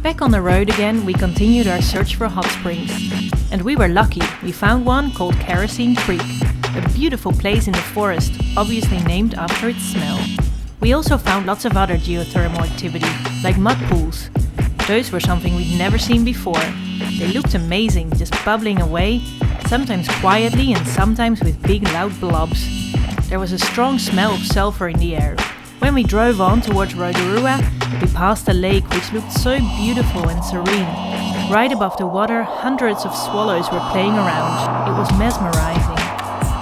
Back on the road again, we continued our search for hot springs. And we were lucky, we found one called Kerosene Creek, a beautiful place in the forest, obviously named after its smell. We also found lots of other geothermal activity, like mud pools. Those were something we'd never seen before. They looked amazing, just bubbling away, sometimes quietly and sometimes with big loud blobs. There was a strong smell of sulfur in the air. When we drove on towards Rotorua, we passed a lake which looked so beautiful and serene. Right above the water, hundreds of swallows were playing around. It was mesmerizing.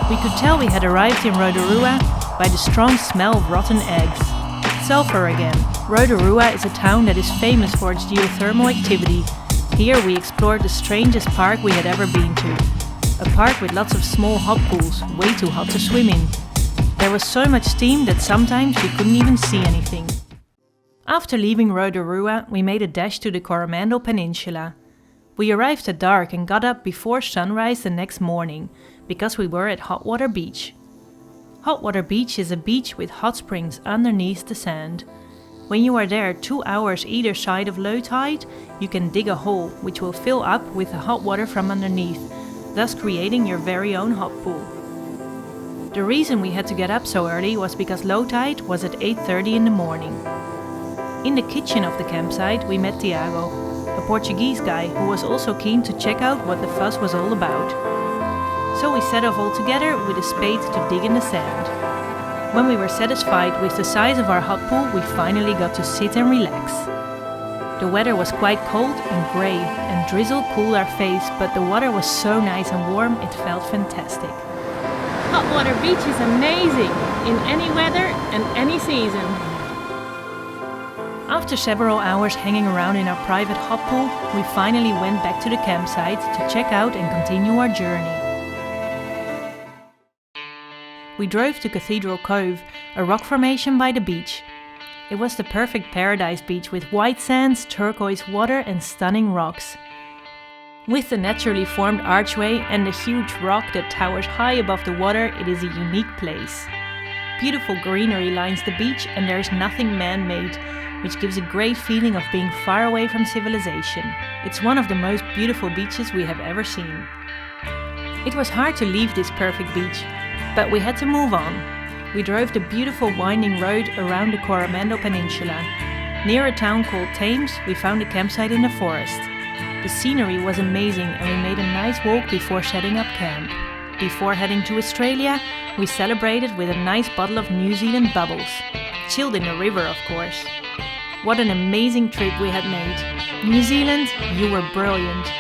We could tell we had arrived in Rotorua by the strong smell of rotten eggs. Sulfur again. Rotorua is a town that is famous for its geothermal activity. Here we explored the strangest park we had ever been to. A park with lots of small hot pools, way too hot to swim in. There was so much steam that sometimes we couldn't even see anything. After leaving Rotorua, we made a dash to the Coromandel peninsula. We arrived at dark and got up before sunrise the next morning, because we were at Hot Water Beach. Hot Water Beach is a beach with hot springs underneath the sand. When you are there 2 hours either side of low tide, you can dig a hole which will fill up with the hot water from underneath, thus creating your very own hot pool. The reason we had to get up so early was because low tide was at 8:30 in the morning. In the kitchen of the campsite we met Tiago, a Portuguese guy who was also keen to check out what the fuss was all about. So we set off all together with a spade to dig in the sand. When we were satisfied with the size of our hot pool, we finally got to sit and relax. The weather was quite cold and grey, and drizzle cooled our face, but the water was so nice and warm it felt fantastic. Hot Water Beach is amazing, in any weather and any season. After several hours hanging around in our private hot pool, we finally went back to the campsite to check out and continue our journey. We drove to Cathedral Cove, a rock formation by the beach. It was the perfect paradise beach with white sands, turquoise water and stunning rocks. With the naturally formed archway and the huge rock that towers high above the water, it is a unique place. Beautiful greenery lines the beach and there is nothing man-made, which gives a great feeling of being far away from civilization. It's one of the most beautiful beaches we have ever seen. It was hard to leave this perfect beach, but we had to move on. We drove the beautiful winding road around the Coromandel Peninsula. Near a town called Thames, we found a campsite in the forest. The scenery was amazing and we made a nice walk before setting up camp. Before heading to Australia, we celebrated with a nice bottle of New Zealand bubbles. Chilled in the river, of course. What an amazing trip we had made. New Zealand, you were brilliant.